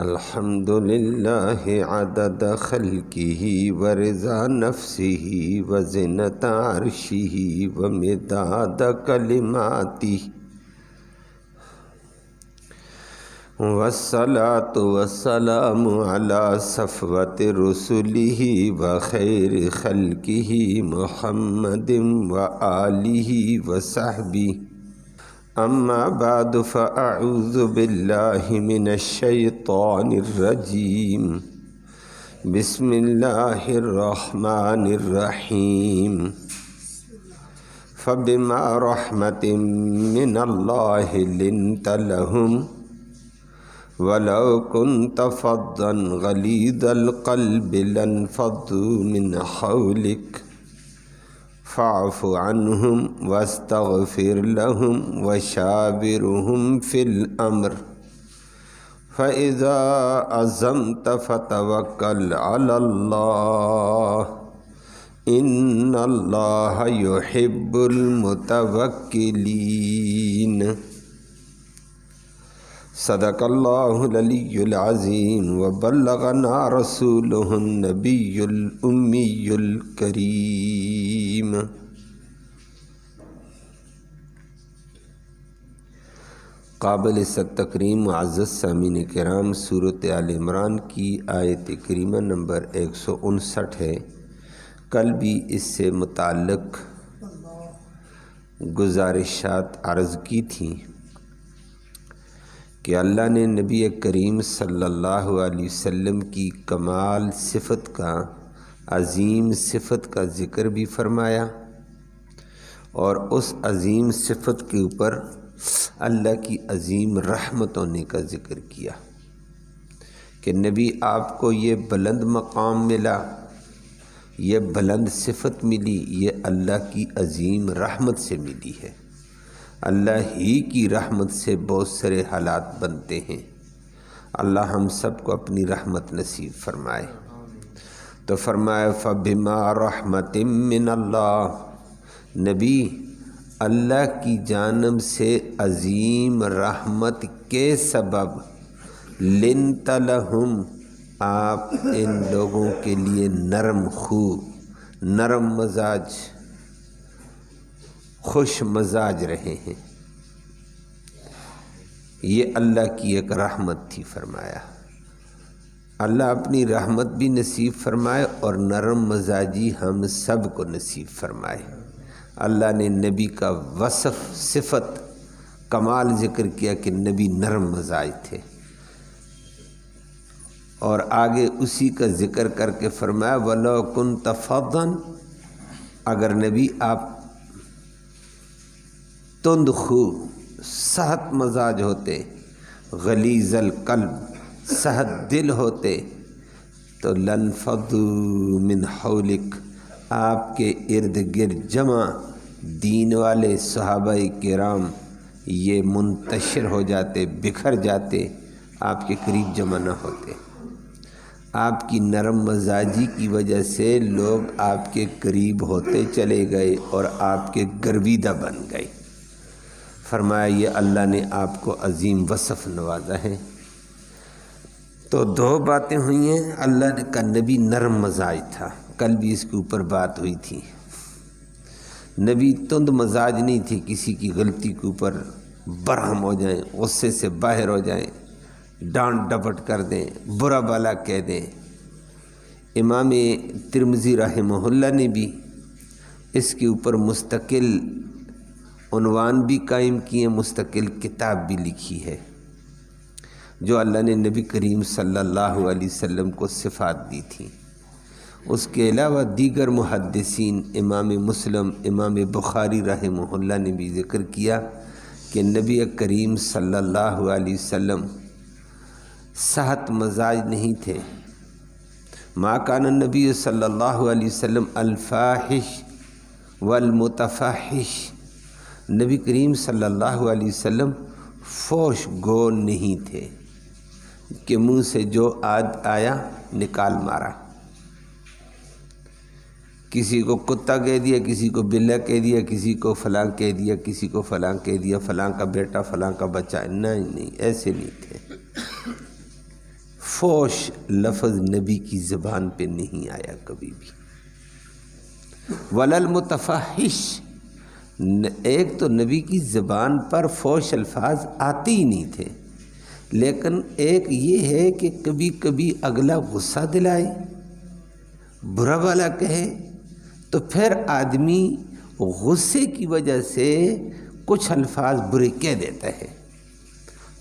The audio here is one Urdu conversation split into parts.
الحمد للہ عدد خلقہ ورضا نفسہ وزنۃ عرشہ ومداد کلماتہ والصلاة والسلام علی صفوۃ رسلہ وخیر خلقہ محمد وآلہ وصحبہ اما بعد فاعوذ باللہ من الشیطان الرجیم بسم اللہ الرحمن الرحیم فبما رحمت من اللہ لنت لہم ولو كنت فظا غلیظ القلب لانفضوا من حولک فاعف عنهم واستغفر لهم وشاورهم في الأمر فإذا عزمت فتوكل على الله إن الله يحب المتوكلين صدق اللہ العلی العظیم وبلغنا رسولہ النبی الامی الکریم۔ قابل تکریم معزز سامعین کرام، سورۃ آل عمران کی آیت کریمہ نمبر 159 ہے۔ کل بھی اس سے متعلق گزارشات عرض کی تھیں کہ اللہ نے نبی کریم صلی اللہ علیہ وسلم کی کمال صفت کا، عظیم صفت کا ذکر بھی فرمایا، اور اس عظیم صفت کے اوپر اللہ کی عظیم رحمت ہونے کا ذکر کیا کہ نبی آپ کو یہ بلند مقام ملا، یہ بلند صفت ملی، یہ اللہ کی عظیم رحمت سے ملی ہے۔ اللہ ہی کی رحمت سے بہت سارے حالات بنتے ہیں۔ اللہ ہم سب کو اپنی رحمت نصیب فرمائے۔ تو فرمائے فبما رحمت من اللہ، نبی اللہ کی جانب سے عظیم رحمت کے سبب لنت لہم، آپ ان لوگوں کے لیے نرم خو، نرم مزاج، خوش مزاج رہے ہیں۔ یہ اللہ کی ایک رحمت تھی۔ فرمایا اللہ اپنی رحمت بھی نصیب فرمائے اور نرم مزاجی ہم سب کو نصیب فرمائے۔ اللہ نے نبی کا وصف، صفت، کمال ذکر کیا کہ نبی نرم مزاج تھے، اور آگے اسی کا ذکر کر کے فرمایا وَلَوْ كُنْتَ فَظًّا، اگر نبی آپ تند خو، سخت مزاج ہوتے، غلیظ القلب، سخت دل ہوتے، تو لانفضوا من حولک، آپ کے ارد گرد جمع دین والے صحابہ کرام یہ منتشر ہو جاتے، بکھر جاتے، آپ کے قریب جمع نہ ہوتے۔ آپ کی نرم مزاجی کی وجہ سے لوگ آپ کے قریب ہوتے چلے گئے اور آپ کے گرویدہ بن گئے۔ فرمایا یہ اللہ نے آپ کو عظیم وصف نوازا ہے۔ تو دو باتیں ہوئی ہیں، اللہ نے کا نبی نرم مزاج تھا، کل بھی اس کے اوپر بات ہوئی تھی۔ نبی تند مزاج نہیں تھی، کسی کی غلطی کے اوپر برہم ہو جائیں، غصے سے باہر ہو جائیں، ڈانٹ ڈپٹ کر دیں، برا بھلا کہہ دیں۔ امام ترمذی رحمہ اللہ نے بھی اس کے اوپر مستقل عنوان بھی قائم کیے، مستقل کتاب بھی لکھی ہے، جو اللہ نے نبی کریم صلی اللہ علیہ وسلم کو صفات دی تھی۔ اس کے علاوہ دیگر محدثین، امام مسلم، امام بخاری رحمہ اللہ نے بھی ذکر کیا کہ نبی کریم صلی اللہ علیہ وسلم سخت مزاج نہیں تھے۔ ما کان النبی صلی اللہ علیہ وسلم الفاحش والمتفحش، نبی کریم صلی اللہ علیہ وسلم فوش گو نہیں تھے کہ منہ سے جو آیا نکال مارا، کسی کو کتا کہہ دیا، کسی کو بلّا کہہ دیا، کسی کو فلاں کہہ دیا، کسی کو فلاں کہہ دیا، فلاں کا بیٹا، فلاں کا بچہ، نہیں ایسے نہیں تھے۔ فوش لفظ نبی کی زبان پہ نہیں آیا کبھی بھی. ولل متفحش، ایک تو نبی کی زبان پر فوش الفاظ آتے ہی نہیں تھے، لیکن ایک یہ ہے کہ کبھی کبھی اگلا غصہ دلائے، برا بھلا کہے، تو پھر آدمی غصے کی وجہ سے کچھ الفاظ برے کہہ دیتا ہے.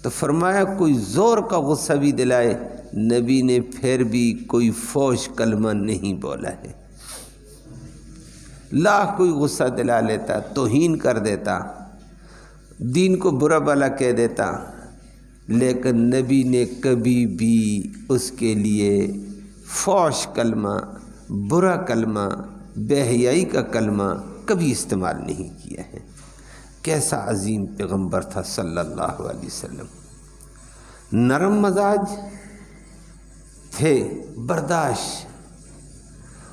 تو فرمایا کوئی زور کا غصہ بھی دلائے، نبی نے پھر بھی کوئی فوش کلمہ نہیں بولا ہے. لاکھ کوئی غصہ دلا لیتا، توہین کر دیتا، دین کو برا بھلا کہہ دیتا، لیکن نبی نے کبھی بھی اس کے لیے فوش کلمہ، برا کلمہ، بے حیائی کا کلمہ کبھی استعمال نہیں کیا ہے. کیسا عظیم پیغمبر تھا صلی اللہ علیہ وسلم. نرم مزاج تھے، برداشت،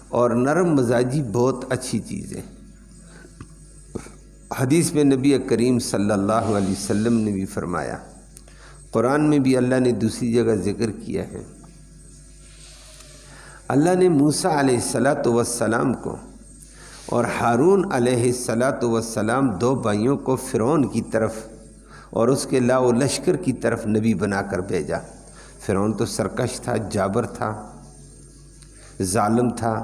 اور نرم مزاجی بہت اچھی چیز ہے. حدیث میں نبی کریم صلی اللہ علیہ وسلم نے بھی فرمایا، قرآن میں بھی اللہ نے دوسری جگہ ذکر کیا ہے. اللہ نے موسیٰ علیہ السلام کو اور ہارون علیہ السلام دو بھائیوں کو فرعون کی طرف اور اس کے لاؤ لشکر کی طرف نبی بنا کر بھیجا. فرعون تو سرکش تھا، جابر تھا، ظالم تھا،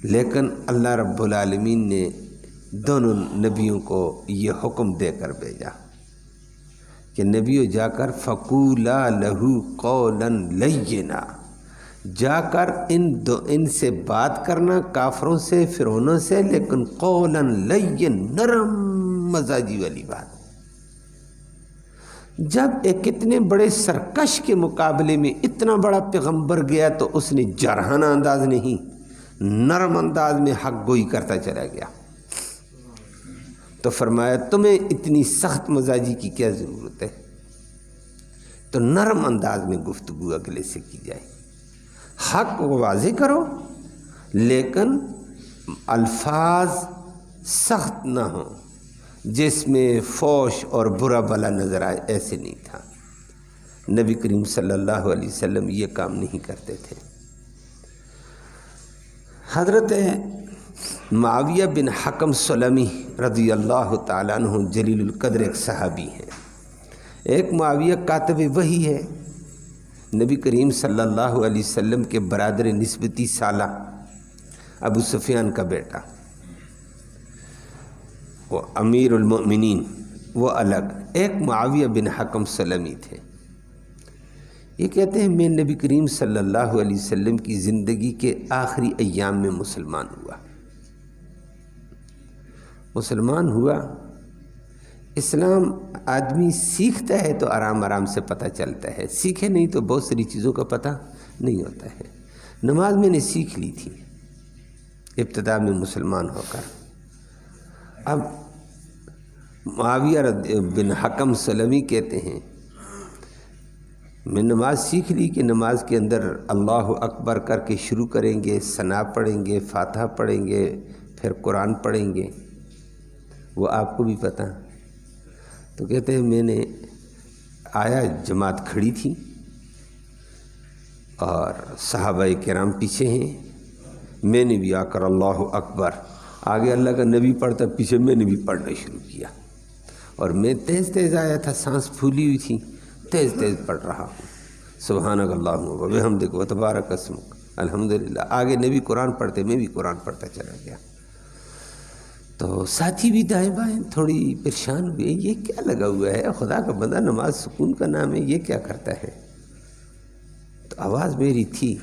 لیکن اللہ رب العالمین نے دونوں نبیوں کو یہ حکم دے کر بھیجا کہ نبیوں جا کر فقولا لہو قولا لینا، جا کر ان سے بات کرنا، کافروں سے، فرعونوں سے، لیکن قولا لین، نرم مزاجی والی بات. جب ایک اتنے بڑے سرکش کے مقابلے میں اتنا بڑا پیغمبر گیا تو اس نے جارحانہ انداز نہیں، نرم انداز میں حق گوئی کرتا چلا گیا. تو فرمایا تمہیں اتنی سخت مزاجی کی کیا ضرورت ہے، تو نرم انداز میں گفتگو اگلے سے کی جائے، حق کو واضح کرو، لیکن الفاظ سخت نہ ہوں جس میں فوش اور برا بھلا نظر آئے، ایسے نہیں تھا. نبی کریم صلی اللہ علیہ وسلم یہ کام نہیں کرتے تھے. حضرت معاویہ بن حکم سلمی رضی اللہ تعالیٰ عنہ جلیل القدر ایک صحابی ہیں. ایک معاویہ کاتب وحی ہے، نبی کریم صلی اللہ علیہ وسلم کے برادر نسبتی سالہ، ابو سفیان کا بیٹا، وہ امیر المؤمنین، وہ الگ. ایک معاویہ بن حکم سلمی تھے. یہ کہتے ہیں میں نبی کریم صلی اللہ علیہ وسلم کی زندگی کے آخری ایام میں مسلمان ہوا. مسلمان ہوا. اسلام آدمی سیکھتا ہے تو آرام آرام سے پتہ چلتا ہے، سیکھے نہیں تو بہت ساری چیزوں کا پتہ نہیں ہوتا ہے. نماز میں نے سیکھ لی تھی ابتدا میں مسلمان ہو کر. اب معاویہ بن حکم سلمی کہتے ہیں میں نماز سیکھ لی کہ نماز کے اندر اللہ اکبر کر کے شروع کریں گے، ثنا پڑھیں گے، فاتحہ پڑھیں گے، پھر قرآن پڑھیں گے، وہ آپ کو بھی پتہ. تو کہتے ہیں میں نے آیا، جماعت کھڑی تھی اور صحابہ کرام پیچھے ہیں، میں نے بھی آ کر اللہ اکبر، آگے اللہ کا نبی پڑھتا، پیچھے میں نے بھی پڑھنا شروع کیا. اور میں تیز تیز آیا تھا، سانس پھولی ہوئی تھی، تیز تیز پڑھ رہا ہوں، سبحانک اللہم و بحمدک و تبارک اسمک الحمدللہ. آگے نبی قرآن پڑھتے، میں بھی قرآن پڑھتا چلا گیا. تو ساتھی بھی دائیں بائیں تھوڑی پریشان ہوئے، یہ کیا لگا ہوا ہے، خدا کا بندہ، نماز سکون کا نام ہے، یہ کیا کرتا ہے. تو آواز میری تھی،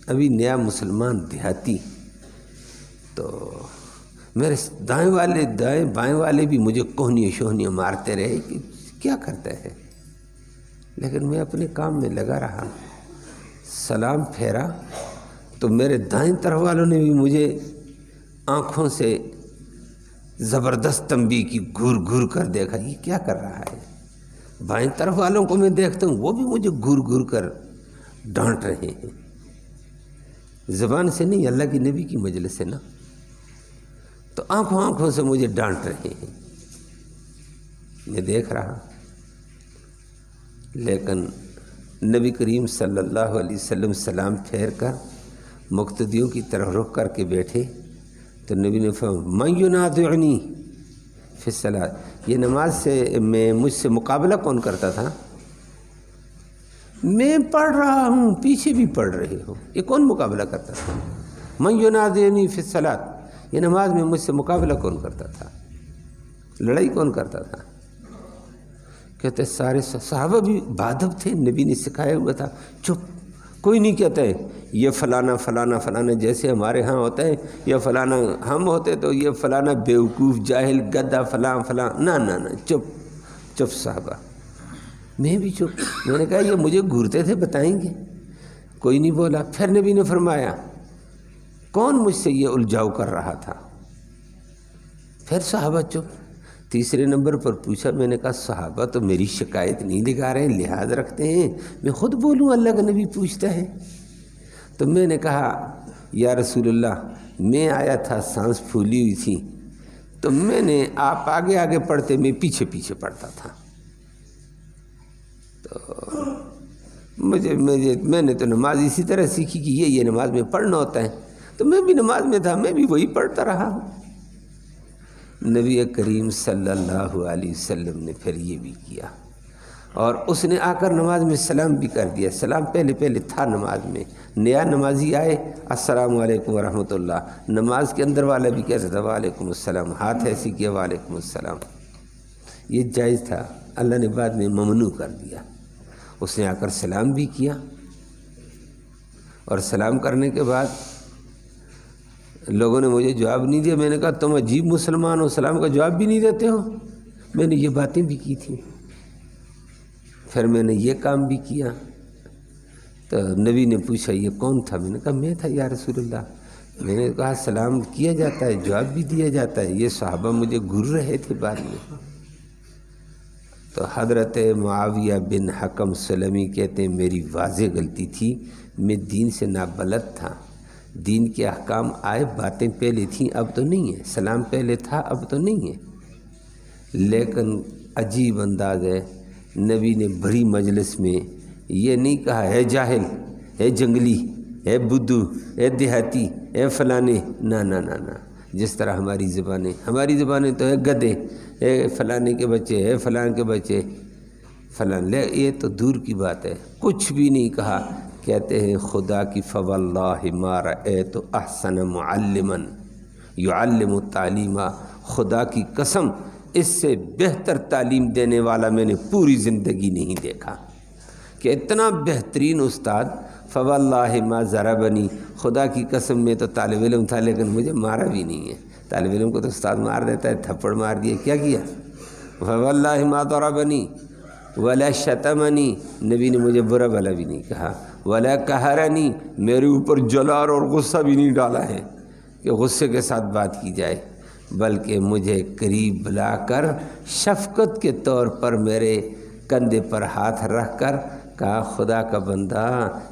ابھی نیا مسلمان دیہاتی، تو میرے دائیں بائیں والے بھی مجھے کوہنیاں شوہنیاں مارتے رہے کہ کیا کرتا ہے، لیکن میں اپنے کام میں لگا رہا. سلام پھیرا تو میرے دائیں طرف والوں نے بھی مجھے آنکھوں سے زبردست تنبیہ کی، گھور گھور کر دیکھا یہ کیا کر رہا ہے. بائیں طرف والوں کو میں دیکھتا ہوں، وہ بھی مجھے گھور گھور کر ڈانٹ رہے ہیں. زبان سے نہیں، اللہ کی نبی کی مجلس سے نا، تو آنکھوں سے مجھے ڈانٹ رہے ہیں. میں دیکھ رہا. لیکن نبی کریم صلی اللہ علیہ وسلم سلام پھیر کر مقتدیوں کی طرف رخ کر کے بیٹھے تو نبی نے فرمایا من ینازعنی فی الصلاۃ، یہ نماز سے مجھ سے مقابلہ کون کرتا تھا؟ میں پڑھ رہا ہوں، پیچھے بھی پڑھ رہے ہو، یہ کون مقابلہ کرتا تھا؟ من ینازعنی فی الصلاۃ، یہ نماز میں مجھ سے مقابلہ کون کرتا تھا؟ لڑائی کون کرتا تھا؟ کہتے سارے صحابہ بھی بادب تھے، نبی نے سکھایا ہوا تھا، چپ، کوئی نہیں کہتا ہے یہ فلانا فلانا فلانا جیسے ہمارے ہاں ہوتا ہے، یا فلانا ہم ہوتے تو یہ فلانا بیوقوف جاہل گدھا فلاں فلاں، نہ چپ چپ صحابہ۔ میں بھی چپ، میں نے کہا یہ مجھے گھورتے تھے، بتائیں گے؟ کوئی نہیں بولا۔ پھر نبی نے فرمایا کون مجھ سے یہ الجھاؤ کر رہا تھا؟ پھر صحابہ چپ۔ تیسرے نمبر پر پوچھا، میں نے کہا صحابہ تو میری شکایت نہیں لگا رہے ہیں، لحاظ رکھتے ہیں، میں خود بولوں، اللہ کا نبی پوچھتا ہے۔ تو میں نے کہا یا رسول اللہ، میں آیا تھا، سانس پھولی ہوئی تھی، تو میں نے آپ آگے آگے پڑھتے، میں پیچھے پیچھے پڑھتا تھا، تو میں نے تو نماز اسی طرح سیکھی کہ یہ نماز میں پڑھنا ہوتا ہے، تو میں بھی نماز میں تھا، میں بھی وہی پڑھتا رہا ہوں۔ نبی کریم صلی اللہ علیہ وسلم نے پھر یہ بھی کیا، اور اس نے آ کر نماز میں سلام بھی کر دیا۔ سلام پہلے تھا نماز میں، نیا نمازی آئے السلام علیکم ورحمۃ اللہ، نماز کے اندر والا بھی کہتا تھا وعلیکم السلام، ہاتھ ایسی کیا وعلیکم السلام، یہ جائز تھا، اللہ نے بعد میں ممنوع کر دیا۔ اس نے آ کر سلام بھی کیا، اور سلام کرنے کے بعد لوگوں نے مجھے جواب نہیں دیا۔ میں نے کہا تم عجیب مسلمان ہو، سلام کا جواب بھی نہیں دیتے ہو۔ میں نے یہ باتیں بھی کی تھیں، پھر میں نے یہ کام بھی کیا۔ تو نبی نے پوچھا یہ کون تھا؟ میں نے کہا میں تھا یا رسول اللہ۔ میں نے کہا سلام کیا جاتا ہے، جواب بھی دیا جاتا ہے، یہ صحابہ مجھے گھر رہے تھے بعد میں۔ تو حضرت معاویہ بن حکم سلمی کہتے ہیں میری واضح غلطی تھی، میں دین سے نابلد تھا، دین کے احکام آئے، باتیں پہلے تھیں اب تو نہیں ہیں، سلام پہلے تھا اب تو نہیں ہے۔ لیکن عجیب انداز ہے، نبی نے بڑی مجلس میں یہ نہیں کہا ہے جاہل، ہے جنگلی، ہے بدھو، ہے دیہاتی، ہے فلانے، نہ، جس طرح ہماری زبانیں تو ہے گدھے، ہے فلانے کے بچے، ہے فلاں کے بچے، فلان، یہ تو دور کی بات ہے، کچھ بھی نہیں کہا۔ کہتے ہیں خدا کی فواللہ ما رأیت احسن معلما یعلم تعلیما، خدا کی قسم اس سے بہتر تعلیم دینے والا میں نے پوری زندگی نہیں دیکھا، کہ اتنا بہترین استاد۔ فواللہ ما ضربنی، خدا کی قسم میں تو طالب علم تھا لیکن مجھے مارا بھی نہیں ہے۔ طالب علم کو تو استاد مار دیتا ہے، تھپڑ مار دیا، کیا کیا؟ فواللہ ما ضربنی ولا شتمنی، نبی نے مجھے برا بھلا بھی نہیں کہا، ولا قہرنی، میرے اوپر جلال اور غصہ بھی نہیں ڈالا ہے کہ غصے کے ساتھ بات کی جائے، بلکہ مجھے قریب بلا کر شفقت کے طور پر میرے کندھے پر ہاتھ رکھ کر کہا خدا کا بندہ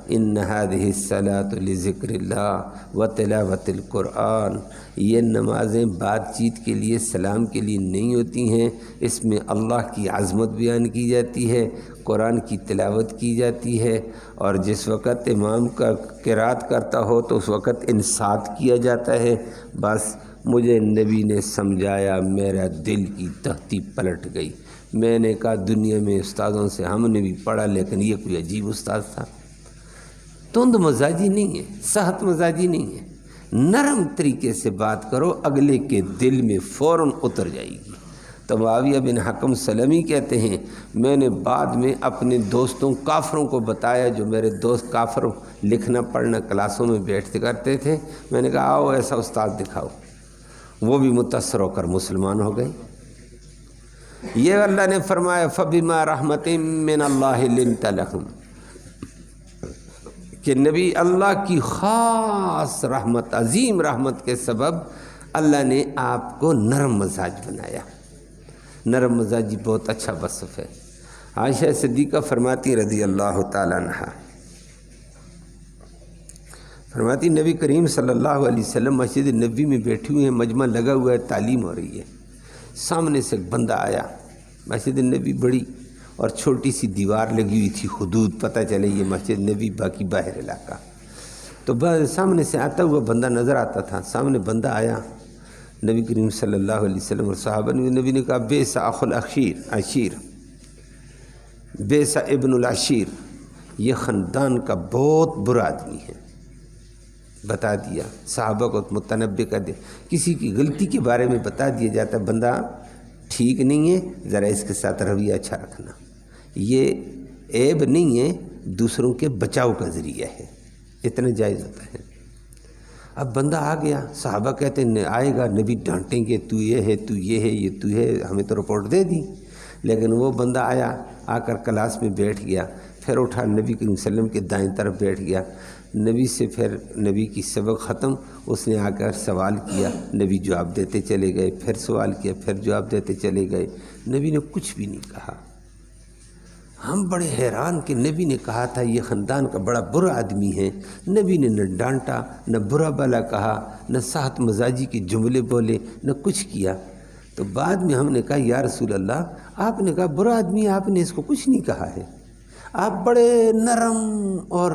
ان هذه الصلاة لذکر اللہ و تلاوت القرآن، یہ نمازیں بات چیت کے لیے، سلام کے لیے نہیں ہوتی ہیں، اس میں اللہ کی عظمت بیان کی جاتی ہے، قرآن کی تلاوت کی جاتی ہے، اور جس وقت امام کا قرات کرتا ہو تو اس وقت انصات کیا جاتا ہے۔ بس مجھے نبی نے سمجھایا، میرا دل کی تختی پلٹ گئی۔ میں نے کہا دنیا میں استادوں سے ہم نے بھی پڑھا لیکن یہ کوئی عجیب استاد تھا، تند مزاجی نہیں ہے، سخت مزاجی نہیں ہے، نرم طریقے سے بات کرو، اگلے کے دل میں فوراً اتر جائے گی۔ تو معاویہ بن حکم سلمی کہتے ہیں میں نے بعد میں اپنے دوستوں کافروں کو بتایا، جو میرے دوست کافر لکھنا پڑھنا کلاسوں میں بیٹھتے کرتے تھے، میں نے کہا آؤ ایسا استاد دکھاؤ، وہ بھی متاثر ہو کر مسلمان ہو گئے۔ یہ اللہ نے فرمایا فَبِمَا رَحْمَةٍ مِّنَ اللَّهِ لِنْتَ لَهُمْ، کہ نبی اللہ کی خاص رحمت، عظیم رحمت کے سبب اللہ نے آپ کو نرم مزاج بنایا۔ نرم مزاجی بہت اچھا وصف ہے۔ عائشہ صدیقہ فرماتی رضی اللہ تعالیٰ عنہا، فرماتی نبی کریم صلی اللہ علیہ وسلم مسجد نبی میں بیٹھی ہوئے ہیں، مجمع لگا ہوا ہے، تعلیم ہو رہی ہے، سامنے سے ایک بندہ آیا، مسجد نبی بڑی اور چھوٹی سی دیوار لگی ہوئی تھی، حدود پتہ چلے یہ مسجد نبی، باقی باہر علاقہ۔ تو سامنے سے آتا ہوا بندہ نظر آتا تھا، سامنے بندہ آیا، نبی کریم صلی اللہ علیہ وسلم اور صحابہ نے، نبی نے کہا بیسا اخو العشیر، بیسا ابن العشیر، یہ خاندان کا بہت برا آدمی ہے۔ بتا دیا صحابہ کو، متنبع کر دے، کسی کی غلطی کے بارے میں بتا دیا جاتا ہے بندہ ٹھیک نہیں ہے، ذرا اس کے ساتھ رویہ اچھا رکھنا، یہ عیب نہیں ہے، دوسروں کے بچاؤ کا ذریعہ ہے، اتنا جائز ہوتا ہے۔ اب بندہ آ گیا، صحابہ کہتے ہیں آئے گا نبی ڈانٹیں گے، تو یہ ہے، تو یہ ہے، یہ تو ہے، ہمیں تو رپورٹ دے دی۔ لیکن وہ بندہ آیا، آ کر کلاس میں بیٹھ گیا، پھر اٹھا نبی کریم صلی اللہ علیہ وسلم کے دائیں طرف بیٹھ گیا، نبی سے پھر نبی کی سبق ختم، اس نے آ کر سوال کیا، نبی جواب دیتے چلے گئے، پھر سوال کیا، پھر جواب دیتے چلے گئے، نبی نے کچھ بھی نہیں کہا۔ ہم بڑے حیران کہ نبی نے کہا تھا یہ خاندان کا بڑا برا آدمی ہے، نبی نے نہ ڈانٹا، نہ برا بلا کہا، نہ سخت مزاجی کے جملے بولے، نہ کچھ کیا۔ تو بعد میں ہم نے کہا یا رسول اللہ، آپ نے کہا برا آدمی، آپ نے اس کو کچھ نہیں کہا ہے، آپ بڑے نرم اور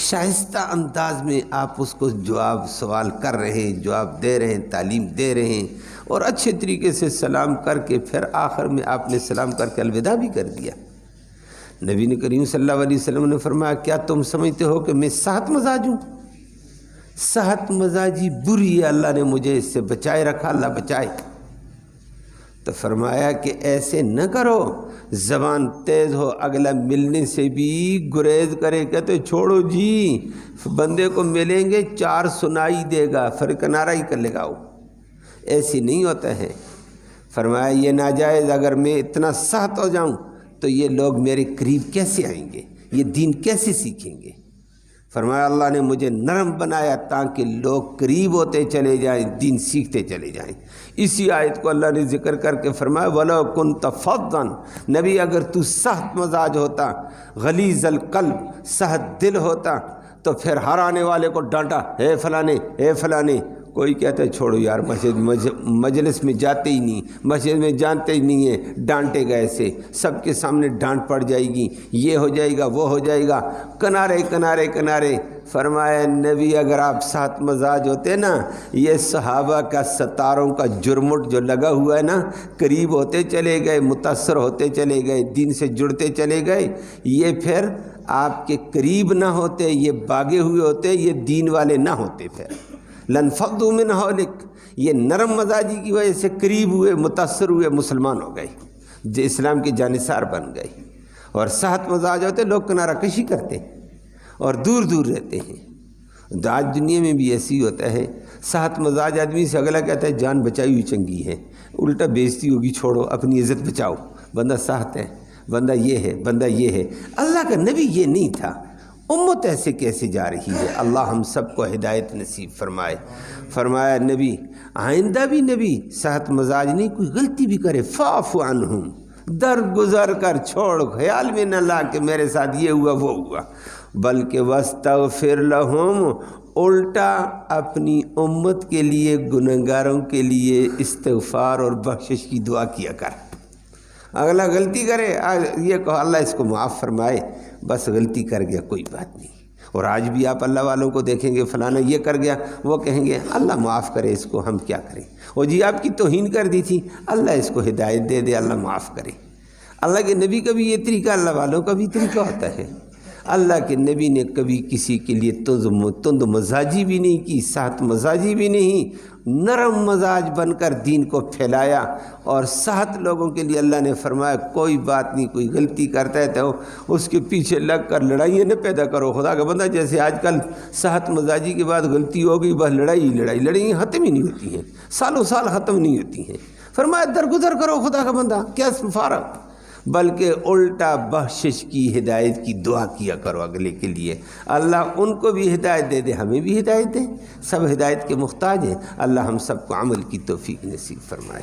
شائستہ انداز میں آپ اس کو جواب سوال کر رہے ہیں، جواب دے رہے ہیں، تعلیم دے رہے ہیں، اور اچھے طریقے سے سلام کر کے پھر آخر میں آپ نے سلام کر کے الوداع بھی کر دیا۔ نبی کریم صلی اللہ علیہ وسلم نے فرمایا کیا تم سمجھتے ہو کہ میں سخت مزاج ہوں؟ سخت مزاجی بری ہے، اللہ نے مجھے اس سے بچائے رکھا، اللہ بچائے۔ تو فرمایا کہ ایسے نہ کرو، زبان تیز ہو، اگلا ملنے سے بھی گریز کرے، کہتے چھوڑو جی، بندے کو ملیں گے 4 سنائی دے گا، پھر کنارہ ہی کر لے گا، ایسی نہیں ہوتا ہے۔ فرمایا یہ ناجائز، اگر میں اتنا سخت ہو جاؤں تو یہ لوگ میرے قریب کیسے آئیں گے، یہ دین کیسے سیکھیں گے؟ فرمایا اللہ نے مجھے نرم بنایا تاکہ لوگ قریب ہوتے چلے جائیں، دین سیکھتے چلے جائیں۔ اسی آیت کو اللہ نے ذکر کر کے فرمایا وَلَوْ كُنْتَ فَظًّا، نبی اگر تو سخت مزاج ہوتا، غلیظ القلب، سخت دل ہوتا، تو پھر ہر آنے والے کو ڈانٹا، اے فلانے، اے فلانے۔ کوئی کہتا ہے چھوڑو یار، مجلس میں جاتے ہی نہیں، مسجد میں جانتے ہی نہیں ہیں، ڈانٹے گا ایسے، سب کے سامنے ڈانٹ پڑ جائے گی، یہ ہو جائے گا، وہ ہو جائے گا، کنارے کنارے کنارے۔ فرمایا نبی اگر آپ ساتھ مزاج ہوتے نا، یہ صحابہ کا ستاروں کا جرمٹ جو لگا ہوا ہے نا، قریب ہوتے چلے گئے، متاثر ہوتے چلے گئے، دین سے جڑتے چلے گئے، یہ پھر آپ کے قریب نہ ہوتے، یہ باغے ہوئے ہوتے، یہ دین والے نہ ہوتے، پھر لنفضوا من حولک، یہ نرم مزاجی کی وجہ سے قریب ہوئے، متاثر ہوئے، مسلمان ہو گئے، جو اسلام کے جانثار بن گئے۔ اور سخت مزاج ہوتے لوگ کنارہ کشی کرتے ہیں اور دور دور رہتے ہیں۔ آج دنیا میں بھی ایسی ہوتا ہے، سخت مزاج آدمی سے اگلا کہتا ہے جان بچائی ہوئی چنگی ہے، الٹا بےزتی ہوگی، چھوڑو، اپنی عزت بچاؤ، بندہ سخت ہے، بندہ یہ ہے، بندہ یہ ہے۔ اللہ کا نبی یہ نہیں تھا، امت ایسے کیسے جا رہی ہے؟ اللہ ہم سب کو ہدایت نصیب فرمائے۔ فرمایا نبی آئندہ بھی نبی سخت مزاج نہیں، کوئی غلطی بھی کرے فاعف عنہم، درگزر کر چھوڑ، خیال میں نہ لا کہ میرے ساتھ یہ ہوا وہ ہوا، بلکہ واستغفر لہم، الٹا اپنی امت کے لیے، گنہگاروں کے لیے استغفار اور بخشش کی دعا کیا کر۔ اگلا غلطی کرے، یہ کہو اللہ اس کو معاف فرمائے، بس غلطی کر گیا کوئی بات نہیں۔ اور آج بھی آپ اللہ والوں کو دیکھیں گے فلانا یہ کر گیا، وہ کہیں گے اللہ معاف کرے اس کو، ہم کیا کریں، وہ جی آپ کی توہین کر دی تھی، اللہ اس کو ہدایت دے دے، اللہ معاف کرے۔ اللہ کے نبی کا بھی یہ طریقہ، اللہ والوں کا بھی طریقہ ہوتا ہے۔ اللہ کے نبی نے کبھی کسی کے لیے تند مزاجی بھی نہیں کی، سخت مزاجی بھی نہیں، نرم مزاج بن کر دین کو پھیلایا۔ اور سخت لوگوں کے لیے اللہ نے فرمایا کوئی بات نہیں، کوئی غلطی کرتا ہے تو اس کے پیچھے لگ کر لڑائیاں نہ پیدا کرو۔ خدا کا بندہ جیسے آج کل سخت مزاجی کے بعد غلطی ہو گئی، بس لڑائیاں ختم ہی نہیں ہوتی ہیں، سالوں سال ختم نہیں ہوتی ہیں۔ فرمایا درگزر کرو خدا کا بندہ، کیا فارغ، بلکہ الٹا بخشش کی، ہدایت کی دعا کیا کرو اگلے کے لیے۔ اللہ ان کو بھی ہدایت دے دے، ہمیں بھی ہدایت دے، سب ہدایت کے محتاج ہیں۔ اللہ ہم سب کو عمل کی توفیق نصیب فرمائے۔